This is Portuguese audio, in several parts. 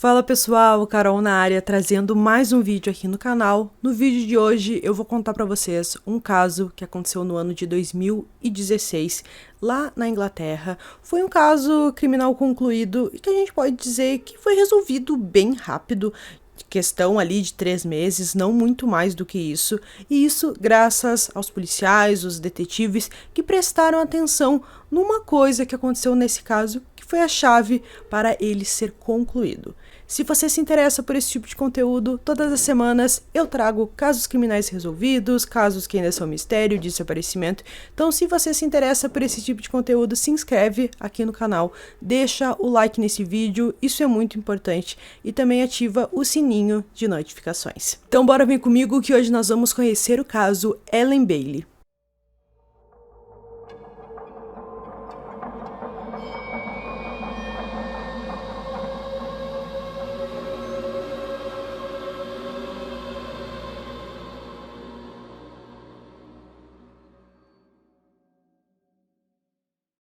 Fala pessoal, Carol na área, trazendo mais um vídeo aqui no canal. No vídeo de hoje eu vou contar pra vocês um caso que aconteceu no ano de 2016, lá na Inglaterra. Foi um caso criminal concluído e que a gente pode dizer que foi resolvido bem rápido, questão ali de 3 meses, não muito mais do que isso. E isso graças aos policiais, os detetives, que prestaram atenção numa coisa que aconteceu nesse caso, que foi a chave para ele ser concluído. Se você se interessa por esse tipo de conteúdo, todas as semanas eu trago casos criminais resolvidos, casos que ainda são mistério, desaparecimento. Então, se você se interessa por esse tipo de conteúdo, se inscreve aqui no canal, deixa o like nesse vídeo, isso é muito importante, e também ativa o sininho de notificações. Então, bora vir comigo que hoje nós vamos conhecer o caso Ellen Bailey.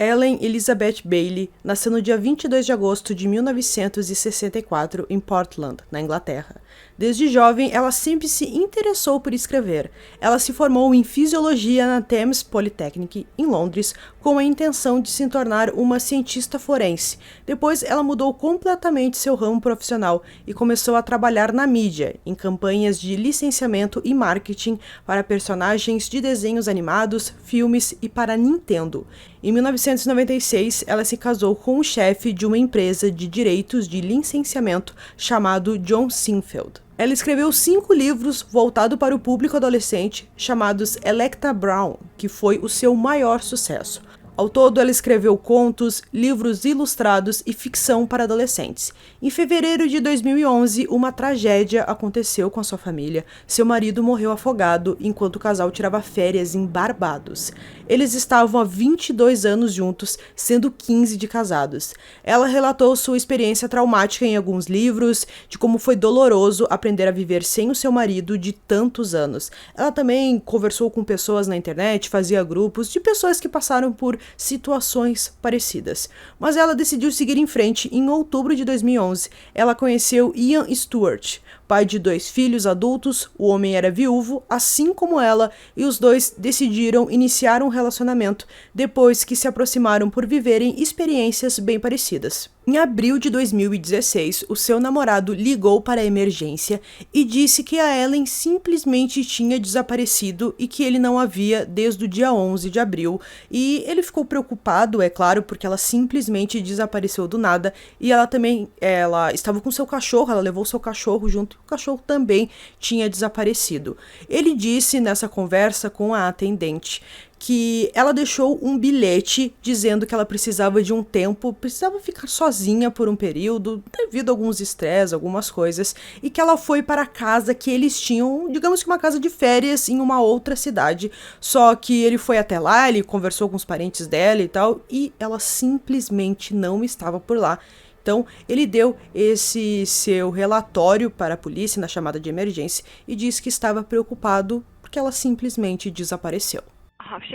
Ellen Elizabeth Bailey nasceu no dia 22 de agosto de 1964 em Portland, na Inglaterra. Desde jovem, ela sempre se interessou por escrever. Ela se formou em Fisiologia na Thames Polytechnic, em Londres, com a intenção de se tornar uma cientista forense. Depois, ela mudou completamente seu ramo profissional e começou a trabalhar na mídia, em campanhas de licenciamento e marketing para personagens de desenhos animados, filmes e para Nintendo. Em 1996, ela se casou com o chefe de uma empresa de direitos de licenciamento chamado John Sinfield. Ela escreveu 5 livros voltados para o público adolescente, chamados Electa Brown, que foi o seu maior sucesso. Ao todo, ela escreveu contos, livros ilustrados e ficção para adolescentes. Em fevereiro de 2011, uma tragédia aconteceu com a sua família. Seu marido morreu afogado enquanto o casal tirava férias em Barbados. Eles estavam há 22 anos juntos, sendo 15 de casados. Ela relatou sua experiência traumática em alguns livros, de como foi doloroso aprender a viver sem o seu marido de tantos anos. Ela também conversou com pessoas na internet, fazia grupos de pessoas que passaram por situações parecidas. Mas ela decidiu seguir em frente. Em outubro de 2011, ela conheceu Ian Stewart, pai de 2 filhos adultos. O homem era viúvo, assim como ela, e os dois decidiram iniciar um relacionamento depois que se aproximaram por viverem experiências bem parecidas. Em abril de 2016, o seu namorado ligou para a emergência e disse que a Ellen simplesmente tinha desaparecido e que ele não a via desde o dia 11 de abril. E ele ficou preocupado, é claro, porque ela simplesmente desapareceu do nada. E ela estava com seu cachorro, ela levou seu cachorro junto, o cachorro também tinha desaparecido. Ele disse nessa conversa com a atendente que ela deixou um bilhete dizendo que ela precisava de um tempo, precisava ficar sozinha por um período, devido a alguns estresses, algumas coisas, e que ela foi para a casa que eles tinham, digamos que uma casa de férias em uma outra cidade, só que ele foi até lá, ele conversou com os parentes dela e tal, e ela simplesmente não estava por lá. Então, ele deu esse seu relatório para a polícia na chamada de emergência e disse que estava preocupado porque ela simplesmente desapareceu.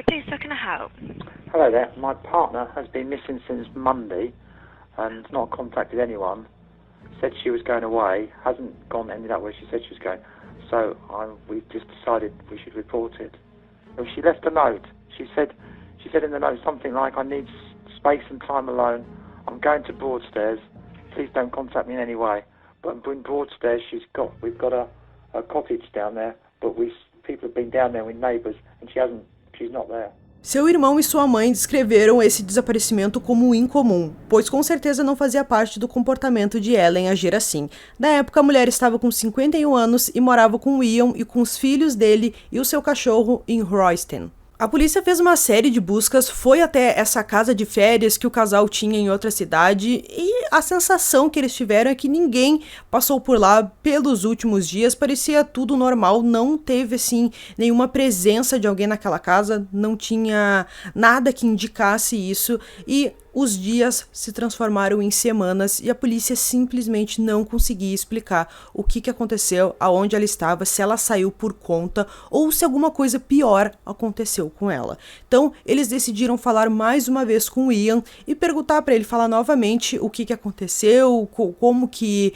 Please, how can I help? Hello there. My partner has been missing since Monday and not contacted anyone. Said she was going away, hasn't ended up where she said she was going. So we've just decided we should report it. Well, she left a note. She said in the note something like, "I need space and time alone. I'm going to Broadstairs. Please don't contact me in any way." But in Broadstairs, we've got a cottage down there, but people have been down there with neighbours, and she's not there. Seu irmão e sua mãe descreveram esse desaparecimento como incomum, pois com certeza não fazia parte do comportamento de Ellen agir assim. Na época, a mulher estava com 51 anos e morava com Ian e com os filhos dele e o seu cachorro em Royston. A polícia fez uma série de buscas, foi até essa casa de férias que o casal tinha em outra cidade e a sensação que eles tiveram é que ninguém passou por lá pelos últimos dias, parecia tudo normal, não teve assim nenhuma presença de alguém naquela casa, não tinha nada que indicasse isso e Os dias se transformaram em semanas e a polícia simplesmente não conseguia explicar o que aconteceu, aonde ela estava, se ela saiu por conta ou se alguma coisa pior aconteceu com ela. Então, eles decidiram falar mais uma vez com o Ian e perguntar para ele falar novamente o que aconteceu, como que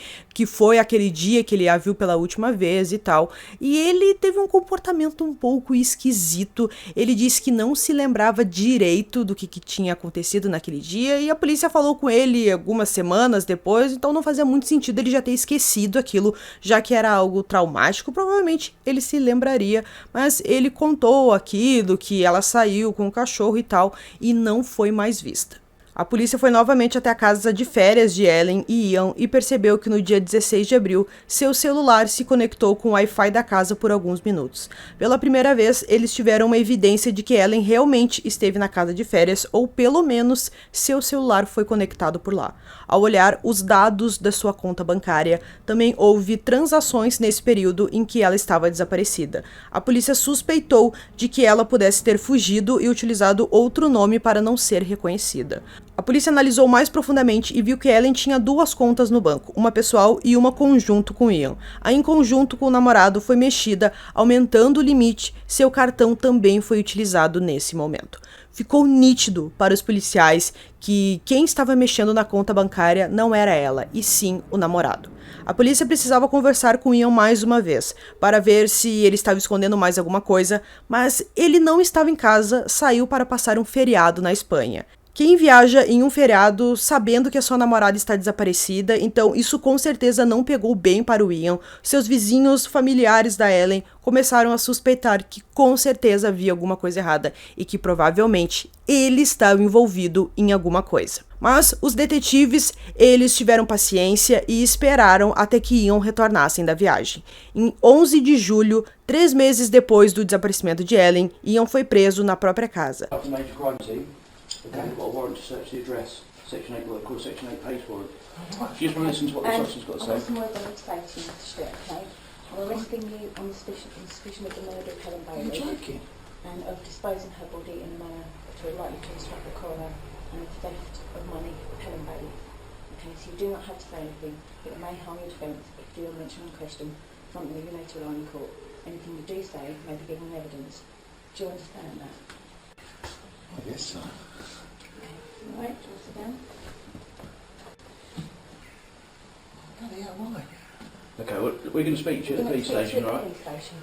foi aquele dia que ele a viu pela última vez e tal. E ele teve um comportamento um pouco esquisito. Ele disse que não se lembrava direito do que tinha acontecido naquele dia, e a polícia falou com ele algumas semanas depois, então não fazia muito sentido ele já ter esquecido aquilo, já que era algo traumático. Provavelmente ele se lembraria, mas ele contou aquilo, que ela saiu com o cachorro e tal, e não foi mais vista. A polícia foi novamente até a casa de férias de Ellen e Ian e percebeu que no dia 16 de abril, seu celular se conectou com o Wi-Fi da casa por alguns minutos. Pela primeira vez, eles tiveram uma evidência de que Ellen realmente esteve na casa de férias, ou pelo menos seu celular foi conectado por lá. Ao olhar os dados da sua conta bancária, também houve transações nesse período em que ela estava desaparecida. A polícia suspeitou de que ela pudesse ter fugido e utilizado outro nome para não ser reconhecida. A polícia analisou mais profundamente e viu que Ellen tinha duas contas no banco, uma pessoal e uma conjunto com Ian. A em conjunto com o namorado foi mexida, aumentando o limite. Seu cartão também foi utilizado nesse momento. Ficou nítido para os policiais que quem estava mexendo na conta bancária não era ela, e sim o namorado. A polícia precisava conversar com Ian mais uma vez, para ver se ele estava escondendo mais alguma coisa, mas ele não estava em casa, saiu para passar um feriado na Espanha. Quem viaja em um feriado sabendo que a sua namorada está desaparecida, então isso com certeza não pegou bem para o Ian. Seus vizinhos, familiares da Ellen, começaram a suspeitar que com certeza havia alguma coisa errada e que provavelmente ele estava envolvido em alguma coisa. Mas os detetives, eles tiveram paciência e esperaram até que Ian retornassem da viagem. Em 11 de julho, 3 meses depois do desaparecimento de Ellen, Ian foi preso na própria casa. Okay, we've got a warrant to search the address. Section 8, what they call Section 8 pays for it. Just want to listen to what the officer's got to say. I've got some words I need to say to you, Mr. Stewart, okay? I'm arresting you on suspicion of the murder of Helen Bailey. You're joking. And of disposing her body in a manner to likely to instruct the coroner, and of theft of money of Helen Bailey. Okay, so you do not have to say anything, but it may harm your defence if you do mention in question something that you later on in court. Anything you do say may be given evidence. Do you understand that? I guess so. Alright, do you want to sit down? Bloody hell, why? Okay, well, we're going to speak to you at the police station, right?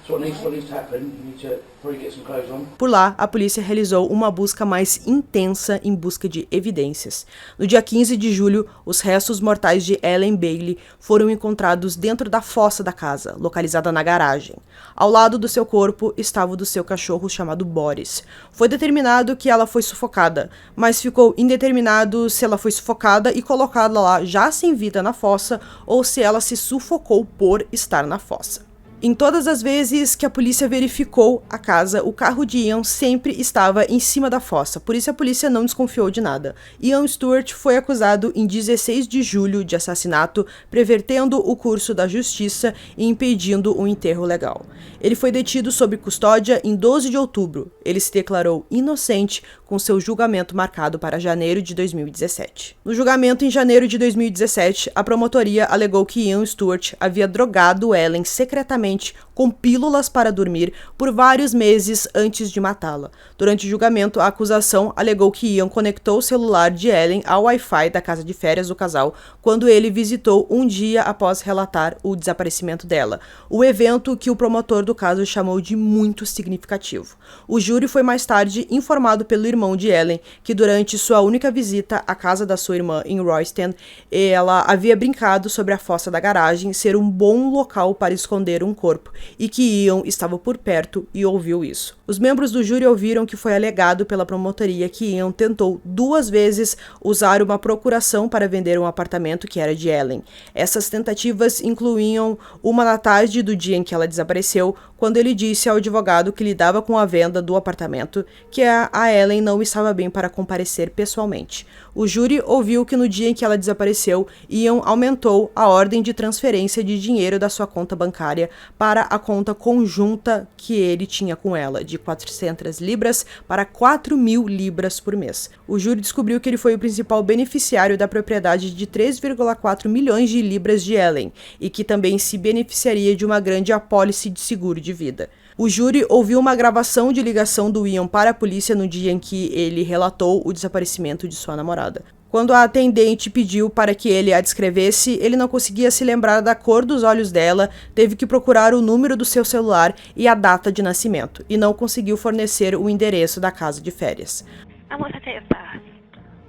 So what needs to happen, you need to probably get some clothes on. Por lá, a polícia realizou uma busca mais intensa em busca de evidências. No dia 15 de julho, os restos mortais de Ellen Bailey foram encontrados dentro da fossa da casa, localizada na garagem. Ao lado do seu corpo estava o do seu cachorro chamado Boris. Foi determinado que ela foi sufocada, mas ficou indeterminado se ela foi sufocada e colocada lá já sem vida na fossa ou se ela se sufocou por estar na fossa. Em todas as vezes que a polícia verificou a casa, o carro de Ian sempre estava em cima da fossa, por isso a polícia não desconfiou de nada. Ian Stewart foi acusado em 16 de julho de assassinato, pervertendo o curso da justiça e impedindo um enterro legal. Ele foi detido sob custódia em 12 de outubro. Ele se declarou inocente, com seu julgamento marcado para janeiro de 2017. No julgamento em janeiro de 2017, a promotoria alegou que Ian Stewart havia drogado Ellen secretamente com pílulas para dormir por vários meses antes de matá-la. Durante o julgamento, a acusação alegou que Ian conectou o celular de Ellen ao Wi-Fi da casa de férias do casal quando ele visitou um dia após relatar o desaparecimento dela, o evento que o promotor do caso chamou de muito significativo. O júri foi mais tarde informado pelo irmão de Ellen que durante sua única visita à casa da sua irmã em Royston, ela havia brincado sobre a fossa da garagem ser um bom local para esconder um corpo e que Ian estava por perto e ouviu isso. Os membros do júri ouviram que foi alegado pela promotoria que Ian tentou 2 vezes usar uma procuração para vender um apartamento que era de Ellen. Essas tentativas incluíam uma na tarde do dia em que ela desapareceu, quando ele disse ao advogado que lidava com a venda do apartamento que a Ellen não estava bem para comparecer pessoalmente. O júri ouviu que no dia em que ela desapareceu, Ian aumentou a ordem de transferência de dinheiro da sua conta bancária para a conta conjunta que ele tinha com ela, de 400 libras para 4.000 libras por mês. O júri descobriu que ele foi o principal beneficiário da propriedade de 3,4 milhões de libras de Ellen e que também se beneficiaria de uma grande apólice de seguro de vida. O júri ouviu uma gravação de ligação do Ian para a polícia no dia em que ele relatou o desaparecimento de sua namorada. Quando a atendente pediu para que ele a descrevesse, ele não conseguia se lembrar da cor dos olhos dela, teve que procurar o número do seu celular e a data de nascimento, e não conseguiu fornecer o endereço da casa de férias. And what's her date of birth?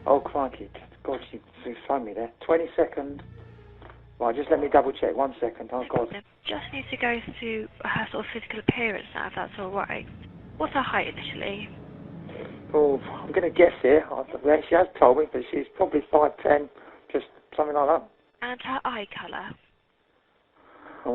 Oh, crikey. God, she phoned me there. 22nd. Right, just let me double check. 1 second. Oh, God. Just need to go through her sort of physical appearance now, if that's all right. What's her height initially? Oh, I'm going to guess here. She has told me, but she's probably 5'10", just something like that. And her eye colour? Oh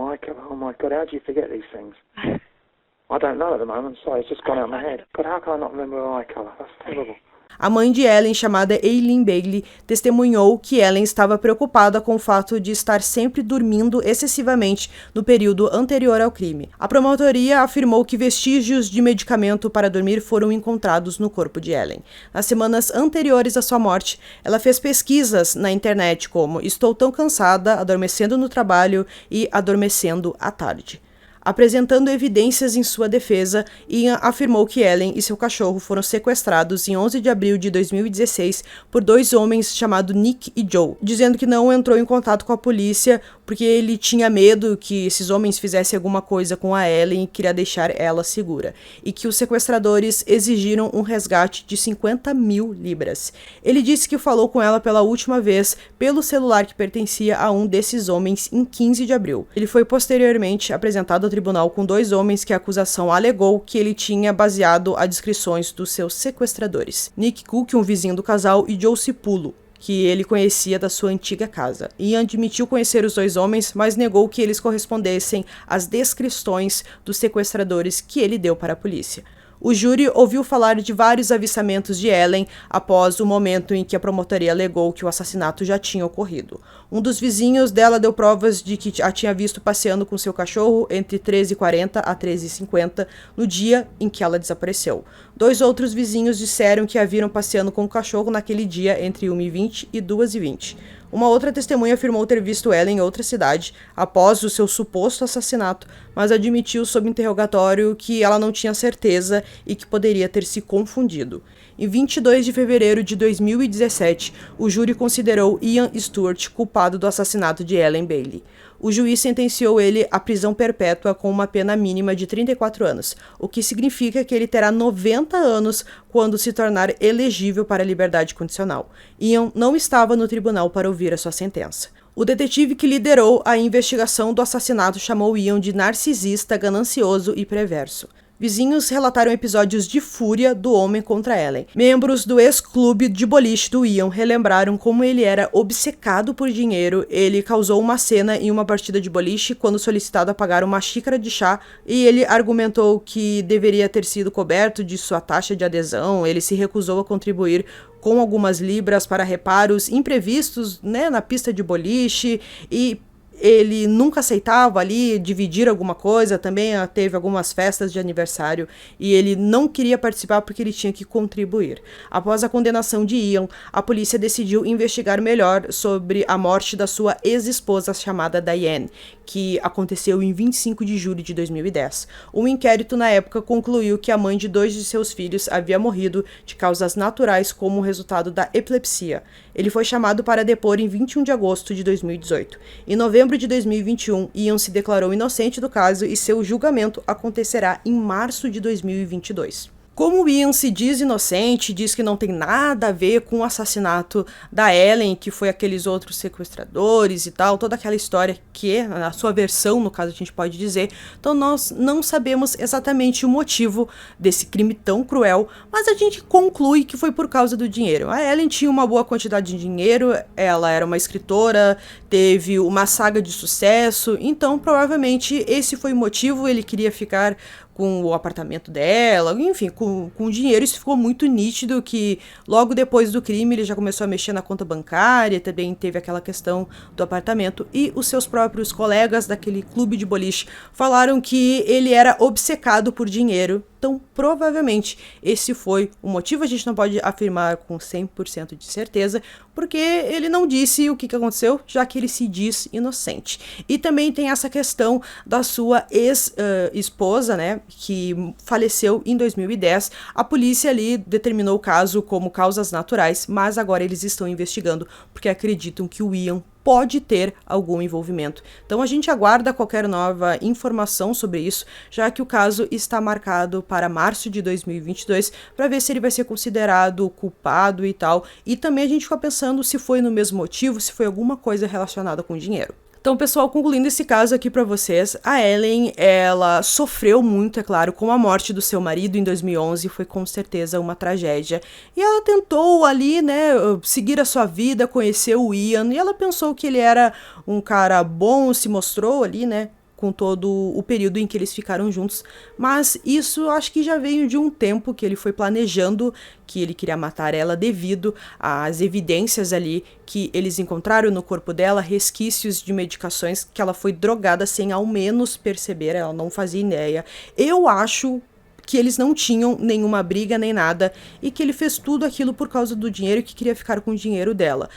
my God, how do you forget these things? I don't know at the moment, sorry, it's just gone out of my head. God, how can I not remember her eye colour? That's terrible. A mãe de Ellen, chamada Eileen Bailey, testemunhou que Ellen estava preocupada com o fato de estar sempre dormindo excessivamente no período anterior ao crime. A promotoria afirmou que vestígios de medicamento para dormir foram encontrados no corpo de Ellen. Nas semanas anteriores à sua morte, ela fez pesquisas na internet como "Estou tão cansada, adormecendo no trabalho" e "adormecendo à tarde". Apresentando evidências em sua defesa, Ian afirmou que Ellen e seu cachorro foram sequestrados em 11 de abril de 2016 por 2 homens chamados Nick e Joe, dizendo que não entrou em contato com a polícia porque ele tinha medo que esses homens fizessem alguma coisa com a Ellen e queria deixar ela segura, e que os sequestradores exigiram um resgate de 50.000 libras. Ele disse que falou com ela pela última vez pelo celular que pertencia a um desses homens em 15 de abril. Ele foi posteriormente apresentado ao tribunal com 2 homens que a acusação alegou que ele tinha baseado as descrições dos seus sequestradores: Nick Cook, um vizinho do casal, e Joe Cipulo, que ele conhecia da sua antiga casa. Ian admitiu conhecer os 2 homens, mas negou que eles correspondessem às descrições dos sequestradores que ele deu para a polícia. O júri ouviu falar de vários avistamentos de Ellen após o momento em que a promotoria alegou que o assassinato já tinha ocorrido. Um dos vizinhos dela deu provas de que a tinha visto passeando com seu cachorro entre 13h40 a 13h50 no dia em que ela desapareceu. 2 outros vizinhos disseram que a viram passeando com o cachorro naquele dia entre 1h20 e 2h20. Uma outra testemunha afirmou ter visto Ellen em outra cidade após o seu suposto assassinato, mas admitiu sob interrogatório que ela não tinha certeza e que poderia ter se confundido. Em 22 de fevereiro de 2017, o júri considerou Ian Stewart culpado do assassinato de Ellen Bailey. O juiz sentenciou ele à prisão perpétua com uma pena mínima de 34 anos, o que significa que ele terá 90 anos quando se tornar elegível para a liberdade condicional. Ian não estava no tribunal para ouvir a sua sentença. O detetive que liderou a investigação do assassinato chamou Ian de narcisista, ganancioso e perverso. Vizinhos relataram episódios de fúria do homem contra Ellen. Membros do ex-clube de boliche do Ian relembraram como ele era obcecado por dinheiro. Ele causou uma cena em uma partida de boliche quando solicitado a pagar uma xícara de chá, e ele argumentou que deveria ter sido coberto de sua taxa de adesão. Ele se recusou a contribuir com algumas libras para reparos imprevistos, na pista de boliche, e ele nunca aceitava ali dividir alguma coisa. Também teve algumas festas de aniversário e ele não queria participar porque ele tinha que contribuir. Após a condenação de Ian, a polícia decidiu investigar melhor sobre a morte da sua ex-esposa chamada Diane, que aconteceu em 25 de julho de 2010. Um inquérito na época concluiu que a mãe de 2 de seus filhos havia morrido de causas naturais como resultado da epilepsia. Ele foi chamado para depor em 21 de agosto de 2018. Em novembro de 2021, Ian se declarou inocente do caso e seu julgamento acontecerá em março de 2022. Como Ian se diz inocente, diz que não tem nada a ver com o assassinato da Ellen, que foi aqueles outros sequestradores e tal, toda aquela história que é a sua versão, no caso a gente pode dizer. Então nós não sabemos exatamente o motivo desse crime tão cruel, mas a gente conclui que foi por causa do dinheiro. A Ellen tinha uma boa quantidade de dinheiro, ela era uma escritora, teve uma saga de sucesso, então provavelmente esse foi o motivo. Ele queria ficar com o apartamento dela, enfim, com o dinheiro. Isso ficou muito nítido, que logo depois do crime ele já começou a mexer na conta bancária, também teve aquela questão do apartamento, e os seus próprios colegas daquele clube de boliche falaram que ele era obcecado por dinheiro. Então, provavelmente, esse foi o motivo. A gente não pode afirmar com 100% de certeza, porque ele não disse o que aconteceu, já que ele se diz inocente. E também tem essa questão da sua ex-esposa, né, que faleceu em 2010. A polícia ali determinou o caso como causas naturais, mas agora eles estão investigando, porque acreditam que o Ian pode ter algum envolvimento. Então a gente aguarda qualquer nova informação sobre isso, já que o caso está marcado para março de 2022, para ver se ele vai ser considerado culpado e tal. E também a gente fica pensando se foi no mesmo motivo, se foi alguma coisa relacionada com dinheiro. Então, pessoal, concluindo esse caso aqui pra vocês, a Ellen, ela sofreu muito, é claro, com a morte do seu marido em 2011, foi com certeza uma tragédia. E ela tentou ali, né, seguir a sua vida, conhecer o Ian, e ela pensou que ele era um cara bom, se mostrou ali, né, com todo o período em que eles ficaram juntos, mas isso acho que já veio de um tempo que ele foi planejando que ele queria matar ela devido às evidências ali que eles encontraram no corpo dela, resquícios de medicações, que ela foi drogada sem ao menos perceber, ela não fazia ideia. Eu acho que eles não tinham nenhuma briga nem nada e que ele fez tudo aquilo por causa do dinheiro e que queria ficar com o dinheiro dela.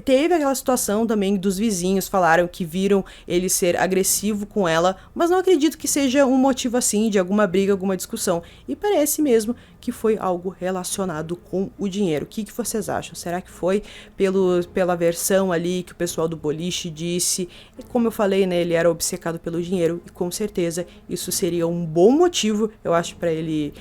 Teve aquela situação também dos vizinhos, falaram que viram ele ser agressivo com ela, mas não acredito que seja um motivo assim, de alguma briga, alguma discussão. E parece mesmo que foi algo relacionado com o dinheiro. O que vocês acham? Será que foi pela versão ali que o pessoal do boliche disse? E como eu falei, né, ele era obcecado pelo dinheiro e com certeza isso seria um bom motivo, eu acho, para ele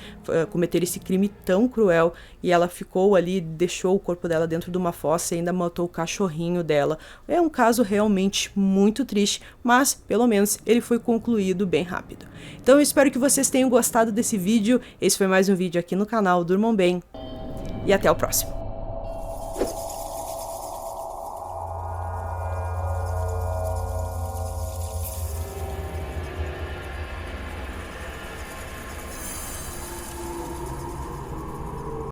cometer esse crime tão cruel. E ela ficou ali, deixou o corpo dela dentro de uma fossa e ainda matou o cachorrinho dela. É um caso realmente muito triste, mas pelo menos ele foi concluído bem rápido. Então eu espero que vocês tenham gostado desse vídeo. Esse foi mais um vídeo aqui no canal. Durmam bem e até o próximo.